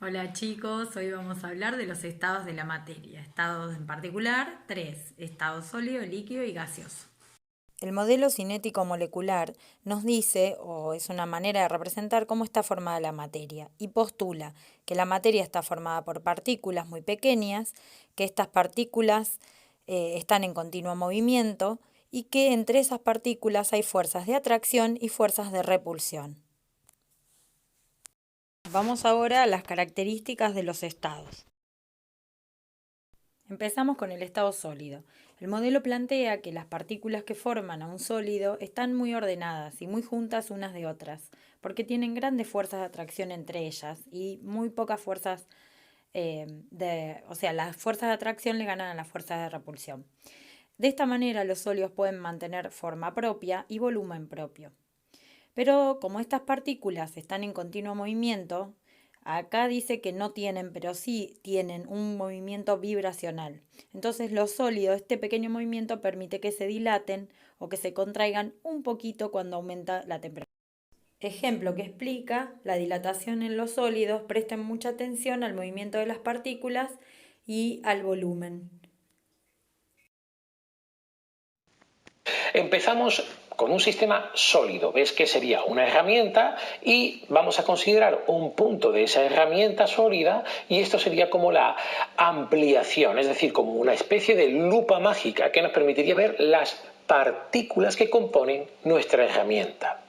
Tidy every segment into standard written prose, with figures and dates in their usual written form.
Hola chicos, hoy vamos a hablar de los estados de la materia. Estados en particular, tres: estado sólido, líquido y gaseoso. El modelo cinético molecular nos dice, o es una manera de representar cómo está formada la materia, y postula que la materia está formada por partículas muy pequeñas, que estas partículas están en continuo movimiento y que entre esas partículas hay fuerzas de atracción y fuerzas de repulsión. Vamos ahora a las características de los estados. Empezamos con el estado sólido. El modelo plantea que las partículas que forman a un sólido están muy ordenadas y muy juntas unas de otras, porque tienen grandes fuerzas de atracción entre ellas y muy pocas fuerzas las fuerzas de atracción le ganan a las fuerzas de repulsión. De esta manera los sólidos pueden mantener forma propia y volumen propio. Pero como estas partículas están en continuo movimiento, acá dice que no tienen, pero sí tienen un movimiento vibracional. Entonces los sólidos, este pequeño movimiento permite que se dilaten o que se contraigan un poquito cuando aumenta la temperatura. Ejemplo que explica la dilatación en los sólidos. Presten mucha atención al movimiento de las partículas y al volumen. Empezamos con un sistema sólido. Ves que sería una herramienta y vamos a considerar un punto de esa herramienta sólida y esto sería como la ampliación, es decir, como una especie de lupa mágica que nos permitiría ver las partículas que componen nuestra herramienta.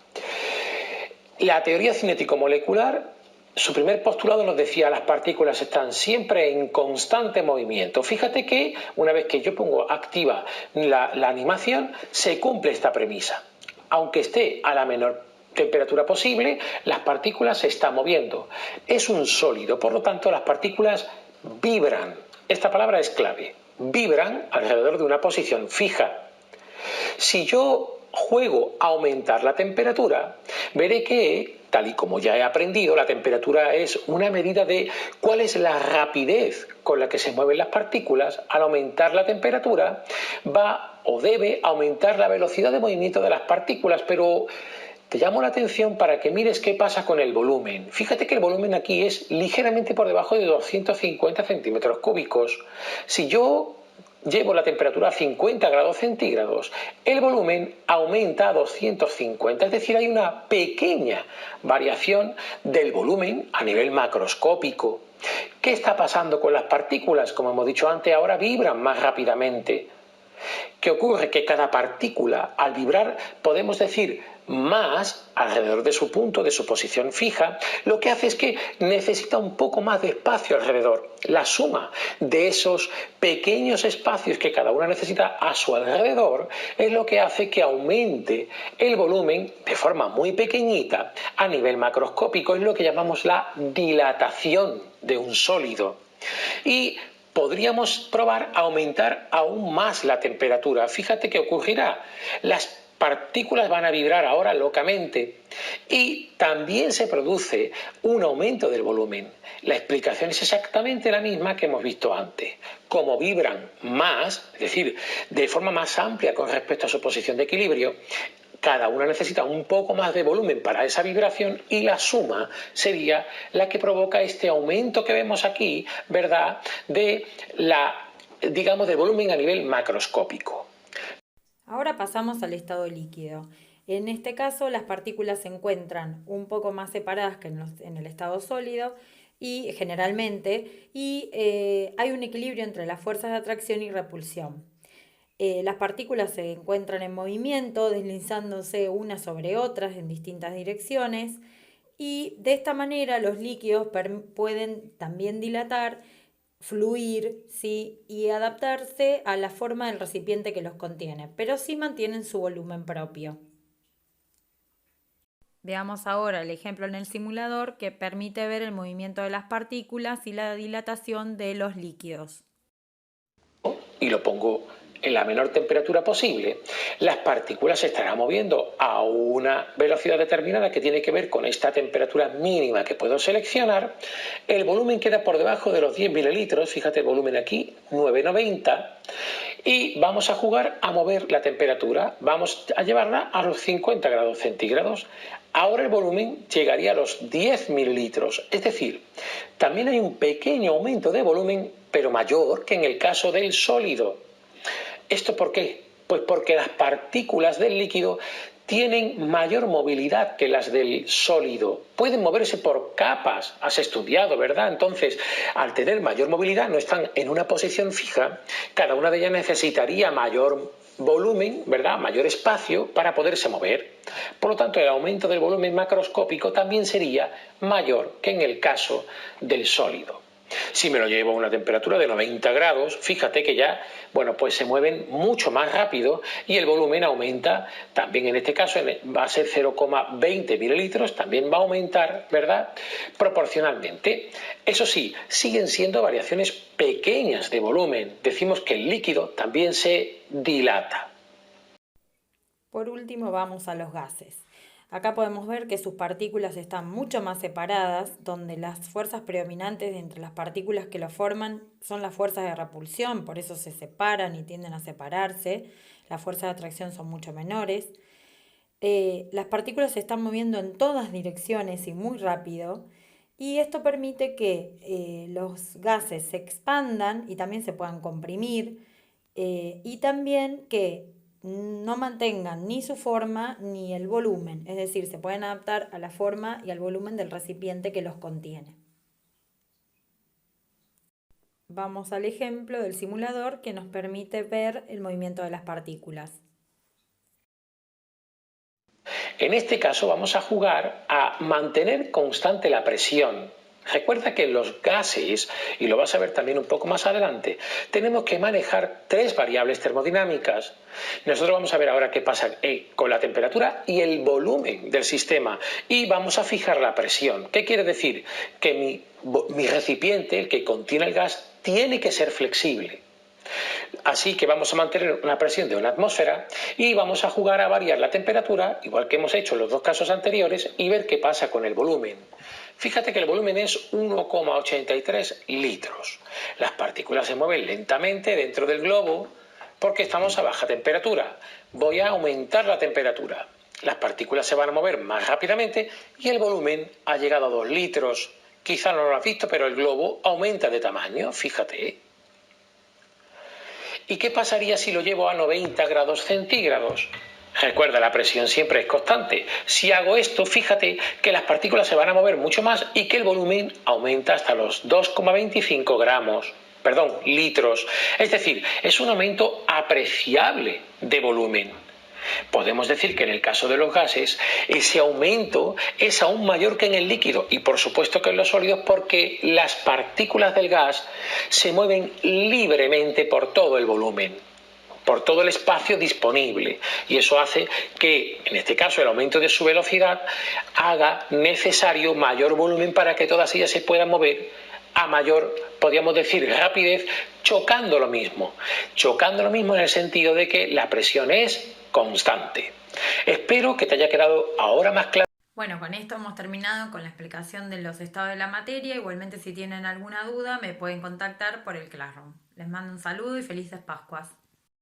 La teoría cinético-molecular, su primer postulado nos decía las partículas están siempre en constante movimiento. Fíjate que una vez que yo pongo activa la animación, se cumple esta premisa. Aunque esté a la menor temperatura posible, las partículas se están moviendo. Es un sólido, por lo tanto las partículas vibran. Esta palabra es clave. Vibran alrededor de una posición fija. Si yo juego a aumentar la temperatura, veré que, tal y como ya he aprendido, la temperatura es una medida de cuál es la rapidez con la que se mueven las partículas. Al aumentar la temperatura, va o debe aumentar la velocidad de movimiento de las partículas, pero te llamo la atención para que mires qué pasa con el volumen. Fíjate que el volumen aquí es ligeramente por debajo de 250 centímetros cúbicos. Si yo llevo la temperatura a 50 grados centígrados, el volumen aumenta a 250, es decir, hay una pequeña variación del volumen a nivel macroscópico. ¿Qué está pasando con las partículas? Como hemos dicho antes, ahora vibran más rápidamente. ¿Qué ocurre? Que cada partícula, al vibrar, podemos decir más alrededor de su punto, de su posición fija, lo que hace es que necesita un poco más de espacio alrededor. La suma de esos pequeños espacios que cada una necesita a su alrededor es lo que hace que aumente el volumen de forma muy pequeñita a nivel macroscópico. Es lo que llamamos la dilatación de un sólido. Y podríamos probar a aumentar aún más la temperatura. Fíjate qué ocurrirá. Las partículas van a vibrar ahora locamente y también se produce un aumento del volumen. La explicación es exactamente la misma que hemos visto antes. Como vibran más, es decir, de forma más amplia con respecto a su posición de equilibrio, cada una necesita un poco más de volumen para esa vibración y la suma sería la que provoca este aumento que vemos aquí, ¿verdad?, de del volumen a nivel macroscópico. Ahora pasamos al estado líquido. En este caso, las partículas se encuentran un poco más separadas que en el estado sólido y generalmente, hay un equilibrio entre las fuerzas de atracción y repulsión. Las partículas se encuentran en movimiento, deslizándose unas sobre otras en distintas direcciones, y de esta manera los líquidos pueden también dilatar, fluir, ¿sí?, y adaptarse a la forma del recipiente que los contiene, pero sí mantienen su volumen propio. Veamos ahora el ejemplo en el simulador que permite ver el movimiento de las partículas y la dilatación de los líquidos. Y lo pongo en la menor temperatura posible, las partículas se estarán moviendo a una velocidad determinada que tiene que ver con esta temperatura mínima que puedo seleccionar. El volumen queda por debajo de los 10 mililitros, fíjate el volumen aquí, 990, y vamos a jugar a mover la temperatura, vamos a llevarla a los 50 grados centígrados. Ahora el volumen llegaría a los 10 mililitros, es decir, también hay un pequeño aumento de volumen, pero mayor que en el caso del sólido. ¿Esto por qué? Pues porque las partículas del líquido tienen mayor movilidad que las del sólido. Pueden moverse por capas, has estudiado, ¿verdad? Entonces, al tener mayor movilidad, no están en una posición fija, cada una de ellas necesitaría mayor volumen, ¿verdad? Mayor espacio para poderse mover. Por lo tanto, el aumento del volumen macroscópico también sería mayor que en el caso del sólido. Si me lo llevo a una temperatura de 90 grados, fíjate que ya, bueno, pues se mueven mucho más rápido y el volumen aumenta, también en este caso va a ser 0,20 mililitros, también va a aumentar, ¿verdad? Proporcionalmente. Eso sí, siguen siendo variaciones pequeñas de volumen. Decimos que el líquido también se dilata. Por último, vamos a los gases. Acá podemos ver que sus partículas están mucho más separadas, donde las fuerzas predominantes entre las partículas que lo forman son las fuerzas de repulsión, por eso se separan y tienden a separarse. Las fuerzas de atracción son mucho menores. Las partículas se están moviendo en todas direcciones y muy rápido, y esto permite que los gases se expandan y también se puedan comprimir, y también que no mantengan ni su forma ni el volumen, es decir, se pueden adaptar a la forma y al volumen del recipiente que los contiene. Vamos al ejemplo del simulador que nos permite ver el movimiento de las partículas. En este caso vamos a jugar a mantener constante la presión. Recuerda que los gases, y lo vas a ver también un poco más adelante, tenemos que manejar tres variables termodinámicas. Nosotros vamos a ver ahora qué pasa con la temperatura y el volumen del sistema y vamos a fijar la presión. ¿Qué quiere decir? Que mi recipiente, el que contiene el gas, tiene que ser flexible. Así que vamos a mantener una presión de una atmósfera y vamos a jugar a variar la temperatura, igual que hemos hecho en los dos casos anteriores, y ver qué pasa con el volumen. Fíjate que el volumen es 1,83 litros. Las partículas se mueven lentamente dentro del globo porque estamos a baja temperatura. Voy a aumentar la temperatura. Las partículas se van a mover más rápidamente y el volumen ha llegado a 2 litros. Quizá no lo has visto, pero el globo aumenta de tamaño, fíjate. ¿Y qué pasaría si lo llevo a 90 grados centígrados? Recuerda, la presión siempre es constante. Si hago esto, fíjate que las partículas se van a mover mucho más y que el volumen aumenta hasta los 2,25 litros. Es decir, es un aumento apreciable de volumen. Podemos decir que en el caso de los gases, ese aumento es aún mayor que en el líquido y por supuesto que en los sólidos porque las partículas del gas se mueven libremente por todo el volumen, por todo el espacio disponible, y eso hace que, en este caso, el aumento de su velocidad haga necesario mayor volumen para que todas ellas se puedan mover a mayor, podríamos decir, rapidez, chocando lo mismo en el sentido de que la presión es constante. Espero que te haya quedado ahora más claro. Bueno, con esto hemos terminado con la explicación de los estados de la materia. Igualmente, si tienen alguna duda, me pueden contactar por el Classroom. Les mando un saludo y felices Pascuas.